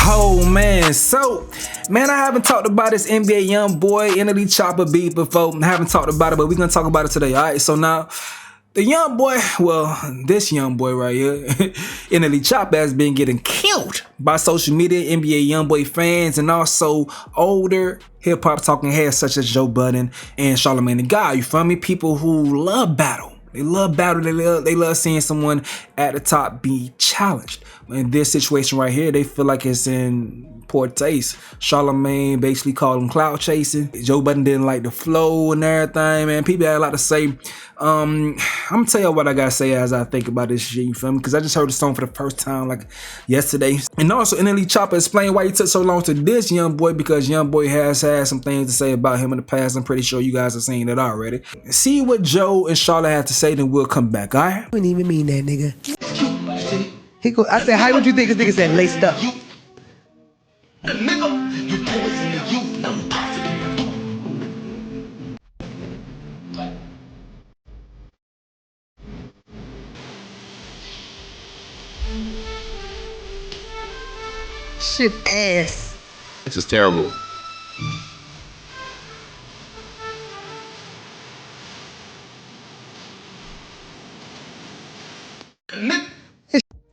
Oh man, so man, I haven't talked about this NBA Youngboy, NLE Choppa beat before. I haven't talked about it, but we're gonna talk about it today. Alright, so now the Youngboy, well, this Youngboy right here, NLE Choppa, has been getting killed by social media, NBA Youngboy fans, and also older hip-hop talking heads such as Joe Budden and Charlamagne the Guy. You feel me? People who love battle. They love battle. They love seeing someone at the top be challenged. In this situation right here, they feel like it's in poor taste. Charlamagne basically called him clout chasing. Joe Budden didn't like the flow and everything, man. People had a lot to say. I'm gonna tell you what I gotta say as I think about this shit, you feel me? Because I just heard the song for the first time like yesterday. And also NLE Choppa explained why he took so long to diss Youngboy, because Youngboy has had some things to say about him in the past. I'm pretty sure you guys have seen it already. See what Joe and Charlotte have to say, then we'll come back, alright? I wouldn't even mean that, nigga. I said, how would you think this nigga said laced up? Nigga, you poison the youth, I'm positive. Shit ass. This is terrible.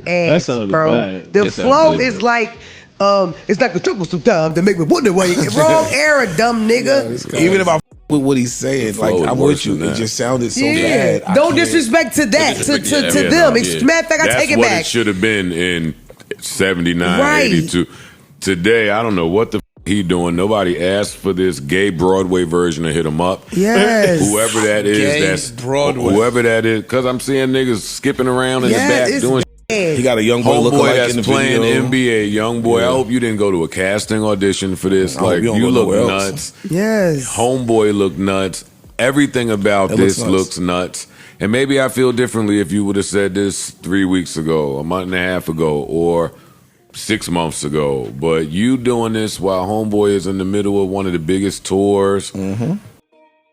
Ass, bro. bad. The flow is like, it's like a troublesome time to make me wonder why you wrong era, dumb nigga. Even if I with what he's saying, like I'm with you, it just sounded so bad. Don't disrespect to that, to them. It's matter of fact, I take it That's what back. it should have been in 79, Right. 82. Today, I don't know what the he doing. Nobody asked for this gay Broadway version of Hit 'Em Up. Yes. Whoever that is, Gay that's Broadway. whoever that is, because I'm seeing niggas skipping around in the back it's doing. bad. He got a young boy Homeboy looking like that's in the playing video. NBA, Youngboy. Yeah. I hope you didn't go to a casting audition for this. I hope Like you don't you go look nowhere else. nuts. Yes. Homeboy look nuts. Everything about It this looks nuts. looks nuts. And maybe I feel differently if you would have said this 3 weeks ago, a month and a half ago, or 6 months ago. But you doing this while Homeboy is in the middle of one of the biggest tours,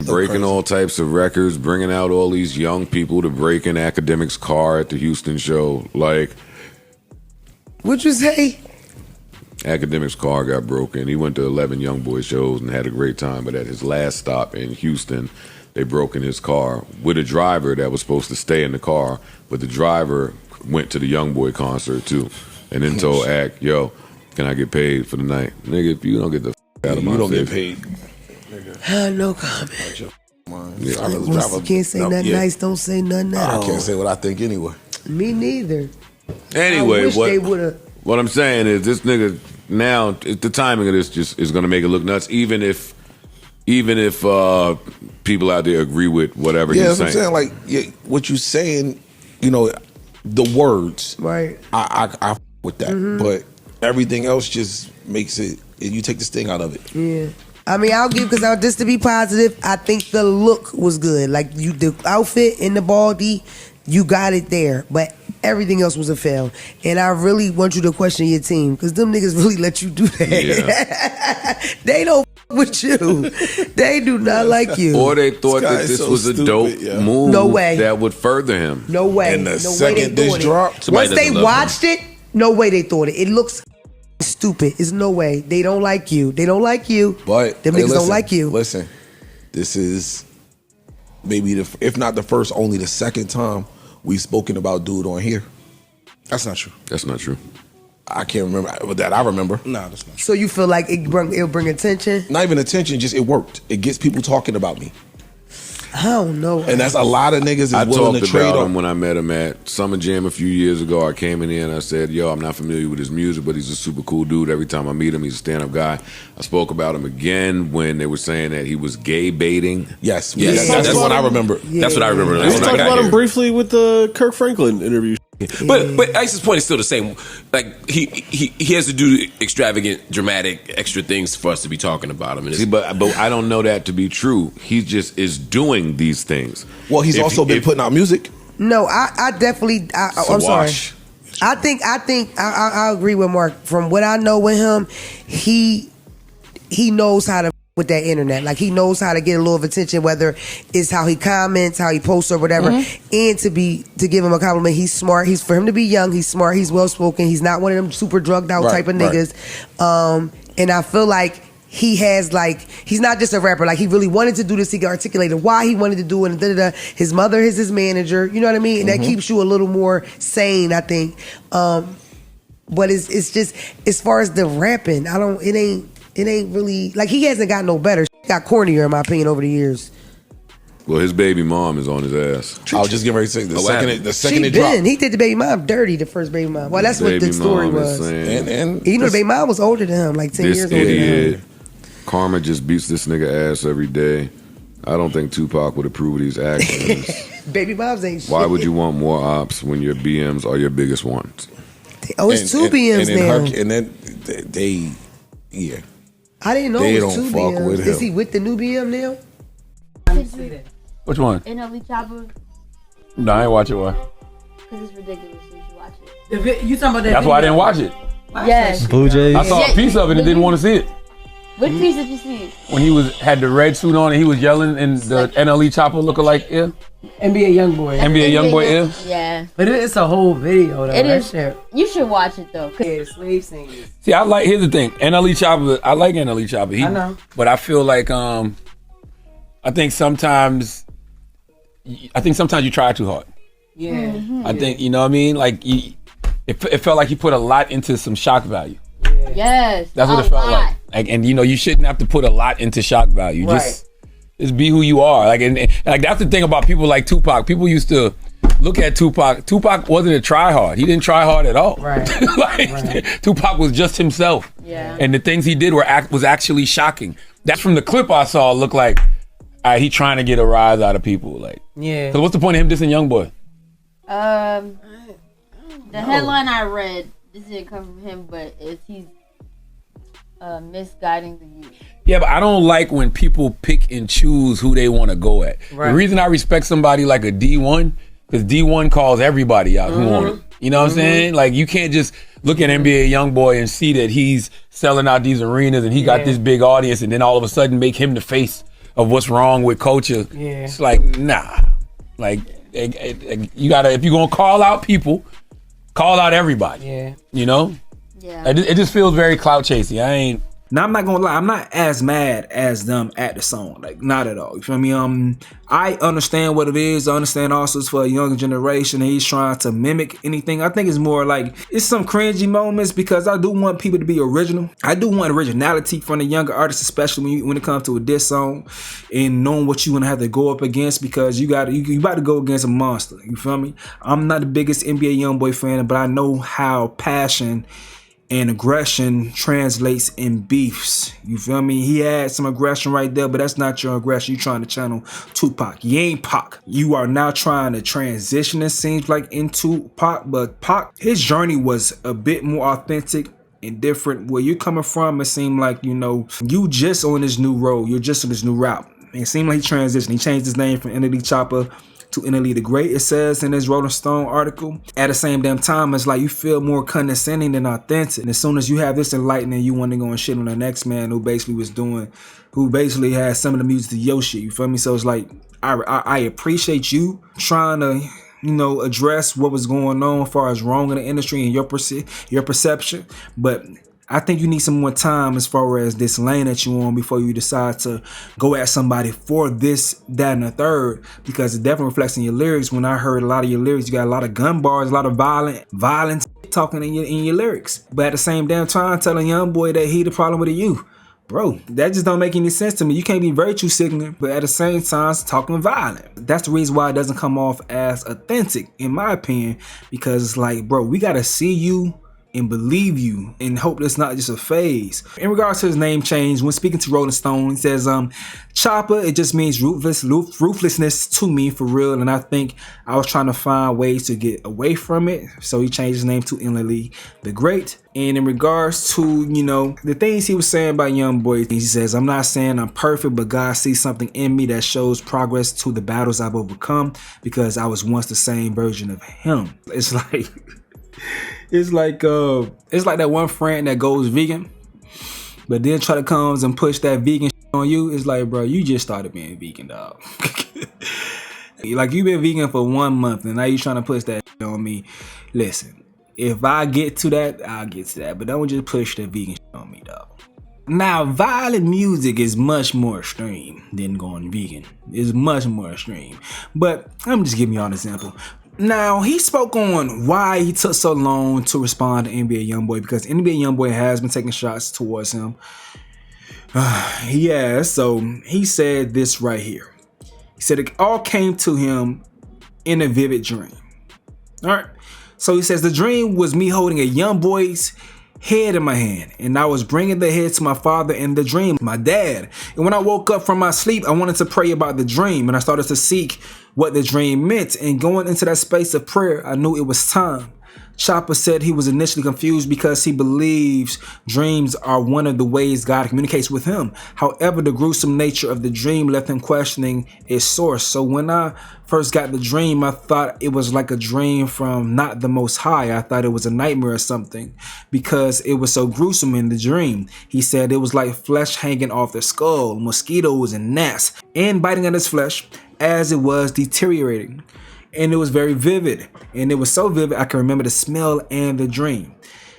breaking all types of records, bringing out all these young people to break in Academic's car at the Houston show. Like, What'd you say? Academic's car got broken. He went to 11 Youngboy shows and had a great time, but at his last stop in Houston, they broke in his car with a driver that was supposed to stay in the car, but the driver went to the Youngboy concert too, and then told Act, "Yo, can I get paid for the night, nigga? If you don't get the out of my You don't face, get paid. No comment. Yeah, I Once you can't say nothing nice, don't say nothing at I all. can't say what I think anyway. Me neither. Anyway, I wish they would've. what I'm saying is this nigga now the timing of this just is gonna make it look nuts, even if people out there agree with whatever Yeah, he's that's saying. what I'm saying. Like what you saying, you know, the words, Right. I with that, but everything else just makes it. You take the sting out of it. Yeah. I mean, I'll give, because just to be positive, I think the look was good. Like the outfit and the baldy, you got it there, but everything else was a fail. And I really want you to question your team, because them niggas really let you do that. Yeah. They don't with you. They do not like you. Or they thought This guy that is this so was a stupid, dope yeah. move No way. that would further him. No way. And the no second way they this thought dropped, it. somebody Once they doesn't love watched it, no way they thought it. It looks stupid. It's no way. They don't like you. They don't like you. But them hey, niggas listen, don't like you. Listen, this is maybe if not the first, only the second time we've spoken about dude on here. That's not true. That's not true. I can't remember, but that I remember. No, that's not true. So you feel like it'll bring attention? Not even attention, just it worked. It gets people talking about me, I don't know. and that's a lot of niggas is I willing talked to trade about on. him when I met him at Summer Jam a few years ago. I came in here and I said, yo, I'm not familiar with his music, but he's a super cool dude. Every time I meet him, he's a stand-up guy. I spoke about him again when they were saying that he was gay baiting. Yes, Yes, that's that's what I what remember. That's what I remember. Yeah. That's We when I talked got about here. him briefly with the Kirk Franklin interview. But Ice's point is still the same. Like he has to do extravagant, dramatic, extra things for us to be talking about him. And See, but I don't know that to be true. He just is doing these things. Well, he's also been putting out music. No, I definitely. I'm sorry. I think I agree with Mark. From what I know with him, he knows how to with that internet. Like, he knows how to get a little of attention, whether it's how he comments, how he posts or whatever. And to give him a compliment, he's smart. For him to be young, he's smart, he's well spoken, he's not one of them super drugged out type of niggas. And I feel like he has, like, he's not just a rapper. Like, he really wanted to do this. He articulated why he wanted to do it. And his mother is his manager. You know what I mean? And that keeps you a little more sane, I think. But it's just, as far as the rapping, it ain't really, like, he hasn't got no better. Got cornier, in my opinion, over the years. Well, his baby mom is on his ass. I was just getting ready to say the second it dropped. He did the baby mom dirty, the first baby mom. Well, that's what the story was. And you know, the baby mom was older than him, like 10 years older than him. Karma just beats this nigga ass every day. I don't think Tupac would approve of these actions. Baby moms ain't shit. Why would you want more ops when your BMs are your biggest ones? Oh, it's two BMs now. And then they, yeah. I didn't know They it was don't two fuck BMs. with Is him. he with the new BM now? Which one? NLE Choppa, No, I ain't watch it. Why? because it's ridiculous. You should watch it. You talking about that? That's why I didn't watch it. Yes. Blue Jays. I saw a piece of it and didn't want to see it. What piece did you see? When he had the red suit on and he was yelling in the NLE Choppa lookalike ear. NBA Youngboy. NBA Youngboy ear. Yeah. But it's a whole video though. It that is. shit. You should watch it though. Yeah, the slave singers. See, here's the thing. NLE Choppa, I like NLE Choppa. I know. But I feel like, I think sometimes you try too hard. Yeah. I think, you know what I mean? Like, it felt like he put a lot into some shock value. Yes. That's what it felt like. And you know, you shouldn't have to put a lot into shock value. Right. Just be who you are. Like, and like, that's the thing about people like Tupac. People used to look at Tupac. Tupac wasn't a try hard. He didn't try hard at all. Right. Tupac was just himself. Yeah. And the things he did was actually shocking. That's from the clip I saw. Looked like, all right, he trying to get a rise out of people. Like, Yeah. because what's the point of him dissing Youngboy? The headline I read, this didn't come from him, but he's misguiding the youth. Yeah, but I don't like when people pick and choose who they want to go at. Right. The reason I respect somebody like a D1, because D1 calls everybody out who want it. You know what I'm saying? Like, you can't just look at NBA Youngboy and see that he's selling out these arenas and he got this big audience and then all of a sudden make him the face of what's wrong with culture. Yeah. It's like, nah. Like, you gotta, if you're gonna call out people, call out everybody. Yeah. You know? Yeah. It just feels very clout chasey. Now, I'm not gonna lie, I'm not as mad as them at the song, like, not at all. You feel me? I understand what it is. I understand also it's for a younger generation and he's trying to mimic anything. I think it's more like, it's some cringy moments because I do want people to be original. I do want originality from the younger artists, especially when it comes to a diss song and knowing what you're gonna have to go up against, because you about to go against a monster. You feel me? I'm not the biggest NBA Youngboy fan, but I know how passion and aggression translates in beefs. You feel me? He had some aggression right there, but that's not your aggression. You trying to channel Tupac. You ain't Pac. You are now trying to transition, it seems like, into Pac, but Pac, his journey was a bit more authentic and different. Where you're coming from, it seemed like, you know, you just on this new road. You're just on this new route. It seemed like he transitioned. He changed his name from NLE Choppa to NLE the Great, it says in his Rolling Stone article. At the same damn time, it's like you feel more condescending than authentic. And as soon as you have this enlightening, you want to go and shit on the next man who basically has some of the music to your shit. You feel me? So it's like, I appreciate you trying to, you know, address what was going on as far as wrong in the industry and your perception. But I think you need some more time as far as this lane that you on before you decide to go at somebody for this, that, and the third, because it definitely reflects in your lyrics. When I heard a lot of your lyrics, you got a lot of gun bars, a lot of violence talking in your lyrics. But at the same damn time, telling Youngboy that he the problem with you. Bro, that just don't make any sense to me. You can't be virtue signaling, but at the same time, talking violent. That's the reason why it doesn't come off as authentic, in my opinion, because it's like, bro, we gotta see you and believe you and hope that's not just a phase. In regards to his name change, when speaking to Rolling Stone, he says, Choppa, it just means ruthlessness to me, for real. And I think I was trying to find ways to get away from it. So he changed his name to NLE the Great. And in regards to, you know, the things he was saying about Youngboy, he says, I'm not saying I'm perfect, but God sees something in me that shows progress to the battles I've overcome because I was once the same version of him. It's like... It's like that one friend that goes vegan, but then try to comes and push that vegan on you, it's like, bro, you just started being vegan, dog. Like, you been vegan for 1 month and now you trying to push that on me. Listen, if I get to that, I'll get to that. But don't just push the vegan on me, dog. Now, violent music is much more extreme than going vegan. It's much more extreme. But I'm just giving y'all an example. Now, he spoke on why he took so long to respond to NBA Youngboy, because NBA Youngboy has been taking shots towards him. Yeah, so he said this right here. He said it all came to him in a vivid dream. All right. So he says the dream was me holding a young boy's head in my hand, and I was bringing the head to my father in the dream, my dad. And when I woke up from my sleep, I wanted to pray about the dream, and I started to seek what the dream meant. And going into that space of prayer, I knew it was time. Choppa said he was initially confused because he believes dreams are one of the ways God communicates with him. However, the gruesome nature of the dream left him questioning its source. So when I first got the dream, I thought it was like a dream from not the Most High. I thought it was a nightmare or something because it was so gruesome in the dream. He said it was like flesh hanging off the skull, mosquitoes and gnats, and biting at his flesh as it was deteriorating. And it was very vivid. And it was so vivid, I can remember the smell and the dream.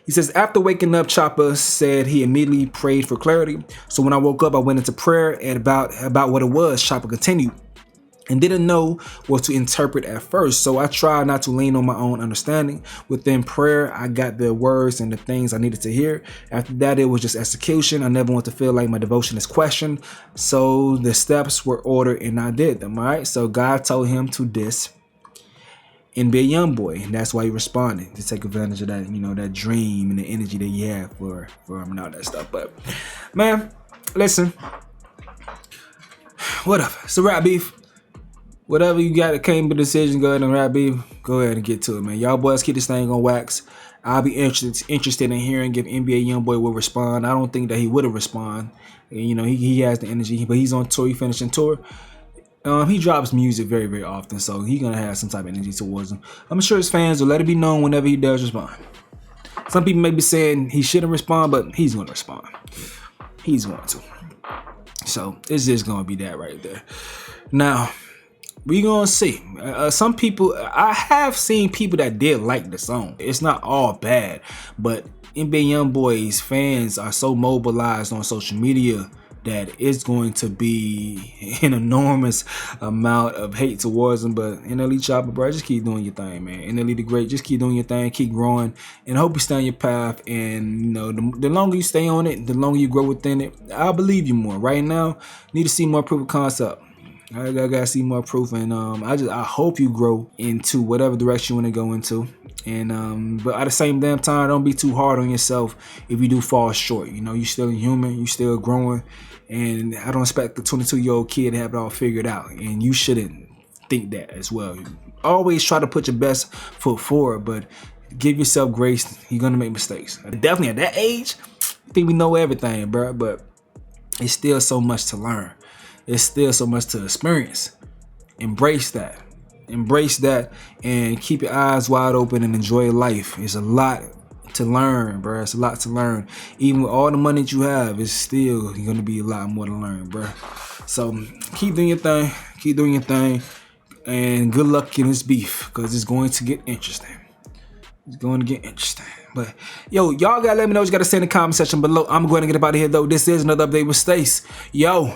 He says, after waking up, Choppa said he immediately prayed for clarity. So when I woke up, I went into prayer and about what it was. Choppa continued and didn't know what to interpret at first. So I tried not to lean on my own understanding. Within prayer, I got the words and the things I needed to hear. After that, it was just execution. I never want to feel like my devotion is questioned. So the steps were ordered and I did them, all right? So God told him to diss and be a young boy, and that's why he responded, to take advantage of that, you know, that dream and the energy that he had for him and all that stuff. But man, listen, whatever. It's a rap beef. Whatever you got that came to the decision, go ahead and rap beef. Go ahead and get to it, man. Y'all boys keep this thing on wax. I'll be interested in hearing if NBA Youngboy will respond. I don't think that he would have respond. You know, he has the energy, but he's on tour. He finishing tour. He drops music very, very often, so he's gonna have some type of energy towards him. I'm sure his fans will let it be known whenever he does respond. Some people may be saying he shouldn't respond, but he's gonna respond. He's going to. So it's just gonna be that right there. Now, we gonna see. Some people, I have seen people that did like the song. It's not all bad, but NBA Youngboy's fans are so mobilized on social media that it's going to be an enormous amount of hate towards him. But NLE Choppa, bro, just keep doing your thing, man. NLE the Great, just keep doing your thing, keep growing, and hope you stay on your path. And you know, the longer you stay on it, the longer you grow within it, I believe you more. Right now, need to see more proof of concept. I gotta see more proof, and I hope you grow into whatever direction you want to go into. And but at the same damn time, don't be too hard on yourself if you do fall short. You know, you're still human, you still growing, and I don't expect the 22-year-old kid to have it all figured out, and you shouldn't think that as well. Always try to put your best foot forward, but give yourself grace. You're gonna make mistakes. Definitely at that age, I think we know everything, bro, but it's still so much to learn. It's still so much to experience. Embrace that. Embrace that and keep your eyes wide open and enjoy life. It's a lot to learn, bro. It's a lot to learn. Even with all the money that you have, it's still going to be a lot more to learn, bro. So keep doing your thing. Keep doing your thing. And good luck in this beef, because it's going to get interesting. It's going to get interesting. But yo, y'all gotta let me know what you gotta say in the comment section below. I'm going to get up out of here though. This is another update with Stace. Yo.